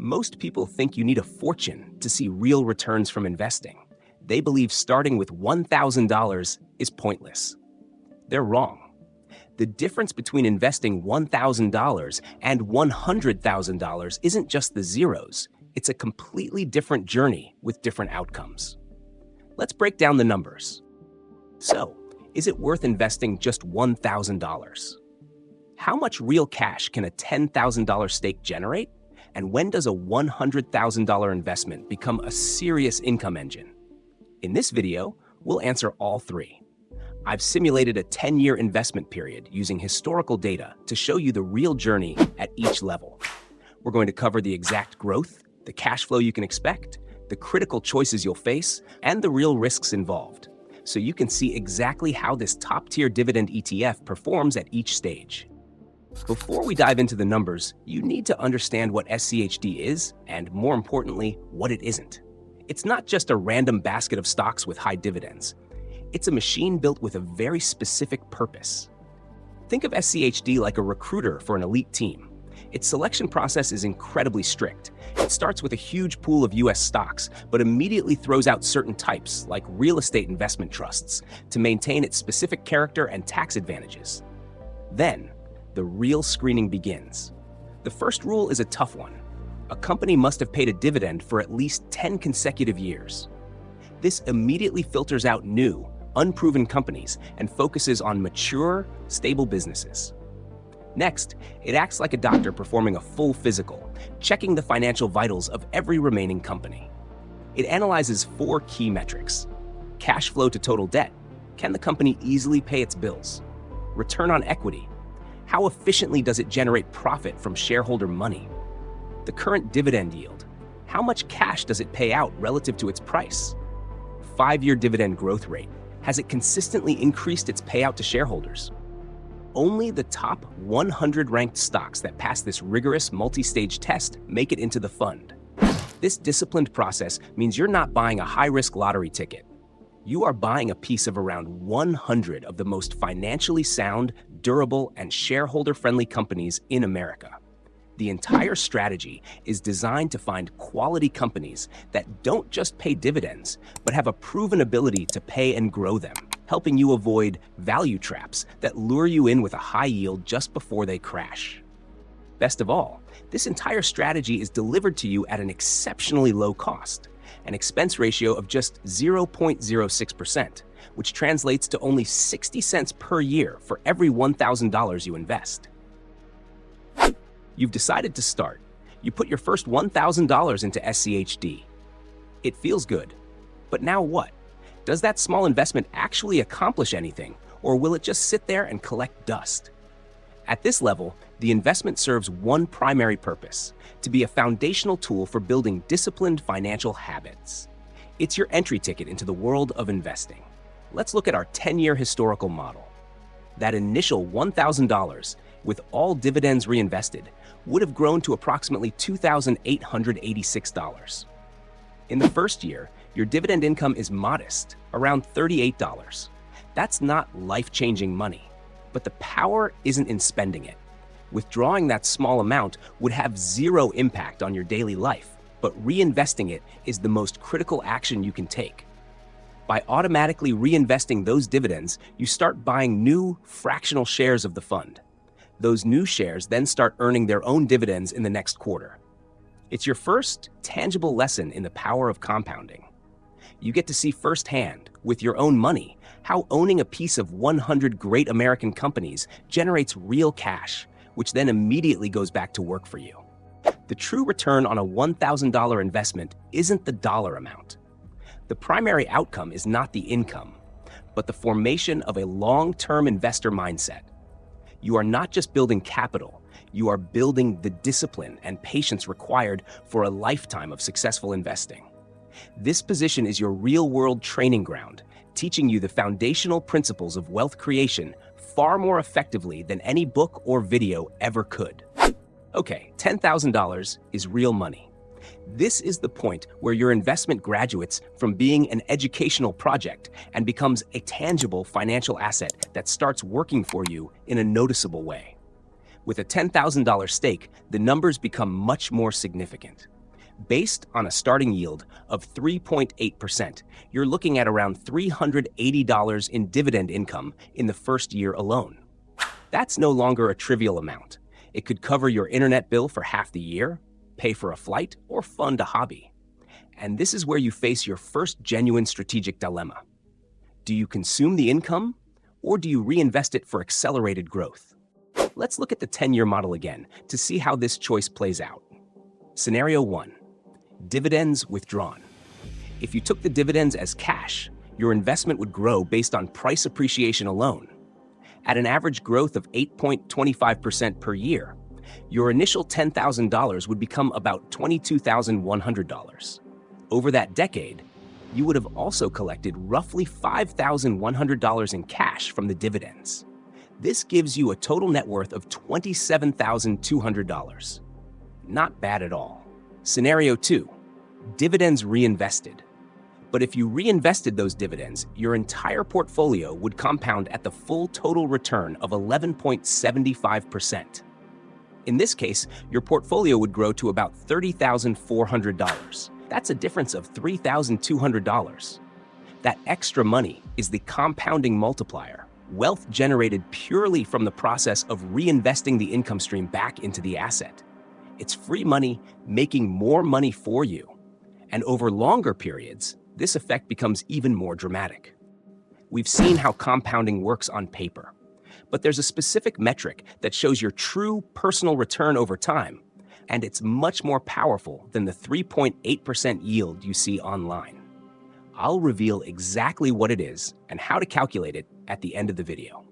Most people think you need a fortune to see real returns from investing. They believe starting with $1,000 is pointless. They're wrong. The difference between investing $1,000 and $100,000 isn't just the zeros. It's a completely different journey with different outcomes. Let's break down the numbers. So, is it worth investing just $1,000? How much real cash can a $10,000 stake generate? And when does a $100,000 investment become a serious income engine? In this video, we'll answer all three. I've simulated a 10-year investment period using historical data to show you the real journey at each level. We're going to cover the exact growth, the cash flow you can expect, the critical choices you'll face, and the real risks involved, so you can see exactly how this top-tier dividend ETF performs at each stage. Before we dive into the numbers, you need to understand what SCHD is, and more importantly, what it isn't. It's not just a random basket of stocks with high dividends. It's a machine built with a very specific purpose. Think of SCHD like a recruiter for an elite team. Its selection process is incredibly strict. It starts with a huge pool of US stocks, but immediately throws out certain types, like real estate investment trusts, to maintain its specific character and tax advantages. Then, the real screening begins. The first rule is a tough one. A company must have paid a dividend for at least 10 consecutive years. This immediately filters out new, unproven companies and focuses on mature, stable businesses. Next, it acts like a doctor performing a full physical, checking the financial vitals of every remaining company. It analyzes 4 key metrics: cash flow to total debt. Can the company easily pay its bills? Return on equity. How efficiently does it generate profit from shareholder money? The current dividend yield. How much cash does it pay out relative to its price? 5-year dividend growth rate. Has it consistently increased its payout to shareholders? Only the top 100 ranked stocks that pass this rigorous multi-stage test make it into the fund. This disciplined process means you're not buying a high-risk lottery ticket. You are buying a piece of around 100 of the most financially sound, durable, and shareholder-friendly companies in America. The entire strategy is designed to find quality companies that don't just pay dividends, but have a proven ability to pay and grow them, helping you avoid value traps that lure you in with a high yield just before they crash. Best of all, this entire strategy is delivered to you at an exceptionally low cost, an expense ratio of just 0.06%, which translates to only 60 cents per year for every $1,000 you invest. You've decided to start. You put your first $1,000 into SCHD. It feels good. But now what? Does that small investment actually accomplish anything, or will it just sit there and collect dust? At this level, the investment serves one primary purpose: to be a foundational tool for building disciplined financial habits. It's your entry ticket into the world of investing. Let's look at our 10-year historical model. That initial $1,000, with all dividends reinvested, would have grown to approximately $2,886. In the first year, your dividend income is modest, around $38. That's not life-changing money, but the power isn't in spending it. Withdrawing that small amount would have zero impact on your daily life, but reinvesting it is the most critical action you can take. By automatically reinvesting those dividends, you start buying new, fractional shares of the fund. Those new shares then start earning their own dividends in the next quarter. It's your first tangible lesson in the power of compounding. You get to see firsthand, with your own money, how owning a piece of 100 great American companies generates real cash, which then immediately goes back to work for you. The true return on a $1,000 investment isn't the dollar amount. The primary outcome is not the income, but the formation of a long-term investor mindset. You are not just building capital, you are building the discipline and patience required for a lifetime of successful investing. This position is your real-world training ground, teaching you the foundational principles of wealth creation far more effectively than any book or video ever could. Okay, $10,000 is real money. This is the point where your investment graduates from being an educational project and becomes a tangible financial asset that starts working for you in a noticeable way. With a $10,000 stake, the numbers become much more significant. Based on a starting yield of 3.8%, you're looking at around $380 in dividend income in the first year alone. That's no longer a trivial amount. It could cover your internet bill for half the year, pay for a flight, or fund a hobby. And this is where you face your first genuine strategic dilemma. Do you consume the income, or do you reinvest it for accelerated growth? Let's look at the 10-year model again to see how this choice plays out. Scenario 1. Dividends withdrawn. If you took the dividends as cash, your investment would grow based on price appreciation alone. At an average growth of 8.25% per year, your initial $10,000 would become about $22,100. Over that decade, you would have also collected roughly $5,100 in cash from the dividends. This gives you a total net worth of $27,200. Not bad at all. Scenario 2. Dividends reinvested. But if you reinvested those dividends, your entire portfolio would compound at the full total return of 11.75%. In this case, your portfolio would grow to about $30,400. That's a difference of $3,200. That extra money is the compounding multiplier, wealth generated purely from the process of reinvesting the income stream back into the asset. It's free money making more money for you. And over longer periods, this effect becomes even more dramatic. We've seen how compounding works on paper, but there's a specific metric that shows your true personal return over time, and it's much more powerful than the 3.8% yield you see online. I'll reveal exactly what it is and how to calculate it at the end of the video.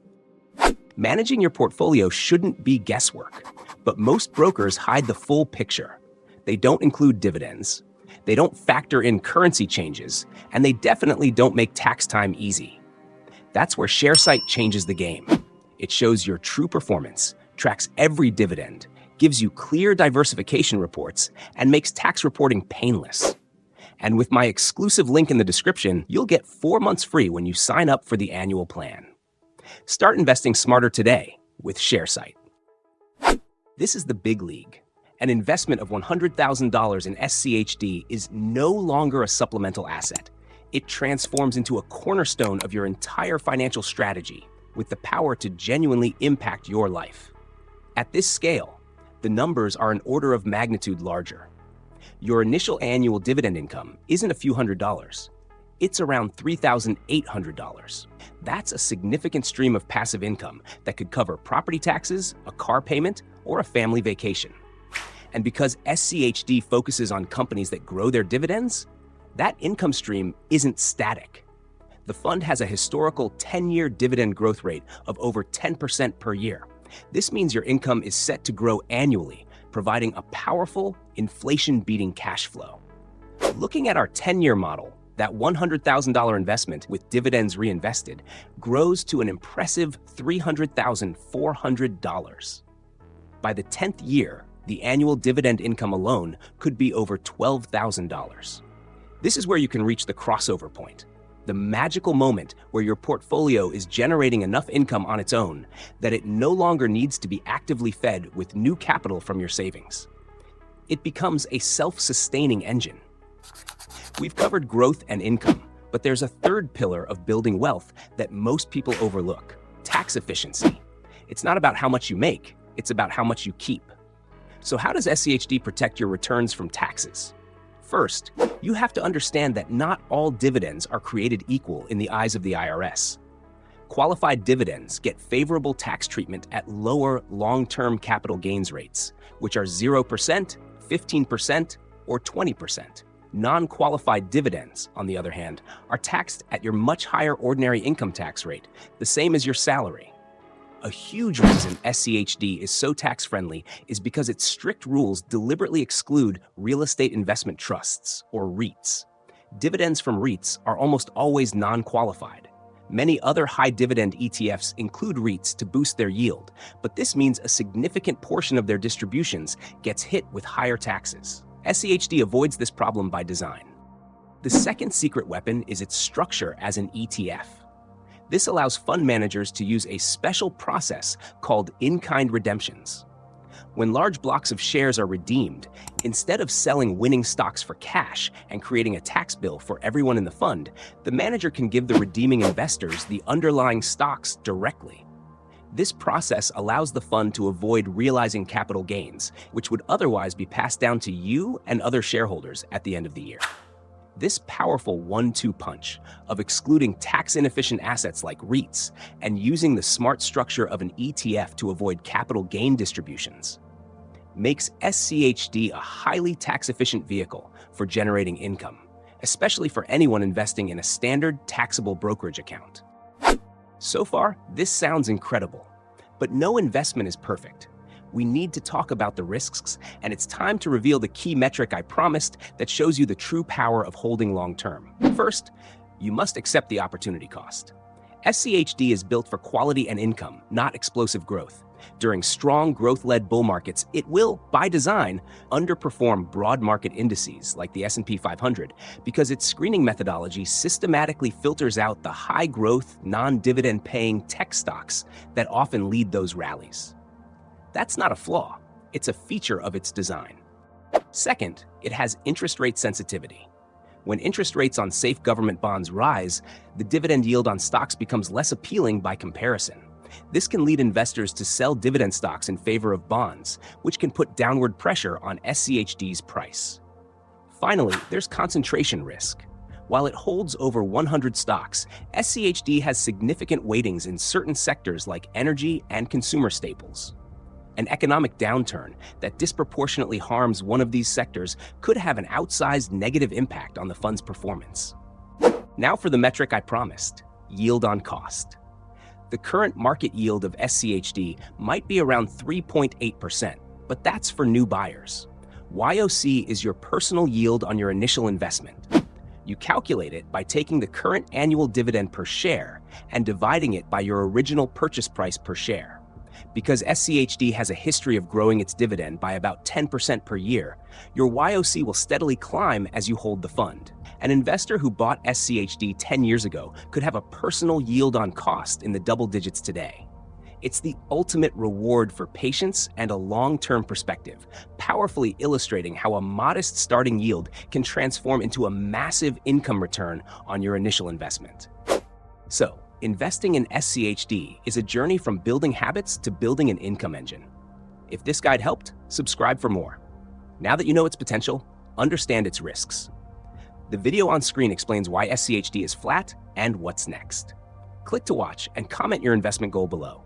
Managing your portfolio shouldn't be guesswork, but most brokers hide the full picture. They don't include dividends, they don't factor in currency changes, and they definitely don't make tax time easy. That's where ShareSite changes the game. It shows your true performance, tracks every dividend, gives you clear diversification reports, and makes tax reporting painless. And with my exclusive link in the description, you'll get 4 months free when you sign up for the annual plan. Start investing smarter today with ShareSite. This is the big league. An investment of $100,000 in SCHD is no longer a supplemental asset. It transforms into a cornerstone of your entire financial strategy with the power to genuinely impact your life. At this scale, the numbers are an order of magnitude larger. Your initial annual dividend income isn't a few $100s. It's around $3,800. That's a significant stream of passive income that could cover property taxes, a car payment, or a family vacation. And because SCHD focuses on companies that grow their dividends, that income stream isn't static. The fund has a historical 10-year dividend growth rate of over 10% per year. This means your income is set to grow annually, providing a powerful, inflation-beating cash flow. Looking at our 10-year model, that $100,000 investment with dividends reinvested grows to an impressive $300,400. By the 10th year, the annual dividend income alone could be over $12,000. This is where you can reach the crossover point, the magical moment where your portfolio is generating enough income on its own that it no longer needs to be actively fed with new capital from your savings. It becomes a self-sustaining engine. We've covered growth and income, but there's a third pillar of building wealth that most people overlook: tax efficiency. It's not about how much you make, it's about how much you keep. So how does SCHD protect your returns from taxes? First, you have to understand that not all dividends are created equal in the eyes of the IRS. Qualified dividends get favorable tax treatment at lower long-term capital gains rates, which are 0%, 15%, or 20%. Non-qualified dividends, on the other hand, are taxed at your much higher ordinary income tax rate, the same as your salary. A huge reason SCHD is so tax-friendly is because its strict rules deliberately exclude real estate investment trusts, or REITs. Dividends from REITs are almost always non-qualified. Many other high-dividend ETFs include REITs to boost their yield, but this means a significant portion of their distributions gets hit with higher taxes. SCHD avoids this problem by design. The second secret weapon is its structure as an ETF. This allows fund managers to use a special process called in-kind redemptions. When large blocks of shares are redeemed, instead of selling winning stocks for cash and creating a tax bill for everyone in the fund, the manager can give the redeeming investors the underlying stocks directly. This process allows the fund to avoid realizing capital gains, which would otherwise be passed down to you and other shareholders at the end of the year. This powerful 1-2 punch of excluding tax-inefficient assets like REITs and using the smart structure of an ETF to avoid capital gain distributions makes SCHD a highly tax-efficient vehicle for generating income, especially for anyone investing in a standard taxable brokerage account. So far, this sounds incredible, but no investment is perfect. We need to talk about the risks, and it's time to reveal the key metric I promised that shows you the true power of holding long-term. First, you must accept the opportunity cost. SCHD is built for quality and income, not explosive growth. During strong growth-led bull markets, it will, by design, underperform broad market indices like the S&P 500 because its screening methodology systematically filters out the high-growth, non-dividend paying tech stocks that often lead those rallies. That's not a flaw, it's a feature of its design. Second, it has interest rate sensitivity. When interest rates on safe government bonds rise, the dividend yield on stocks becomes less appealing by comparison. This can lead investors to sell dividend stocks in favor of bonds, which can put downward pressure on SCHD's price. Finally, there's concentration risk. While it holds over 100 stocks, SCHD has significant weightings in certain sectors like energy and consumer staples. An economic downturn that disproportionately harms one of these sectors could have an outsized negative impact on the fund's performance. Now for the metric I promised, yield on cost. The current market yield of SCHD might be around 3.8%, but that's for new buyers. YOC is your personal yield on your initial investment. You calculate it by taking the current annual dividend per share and dividing it by your original purchase price per share. Because SCHD has a history of growing its dividend by about 10% per year, your YOC will steadily climb as you hold the fund. An investor who bought SCHD 10 years ago could have a personal yield on cost in the double digits today. It's the ultimate reward for patience and a long-term perspective, powerfully illustrating how a modest starting yield can transform into a massive income return on your initial investment. So, investing in SCHD is a journey from building habits to building an income engine. If this guide helped, subscribe for more. Now that you know its potential, understand its risks. The video on screen explains why SCHD is flat and what's next. Click to watch and comment your investment goal below.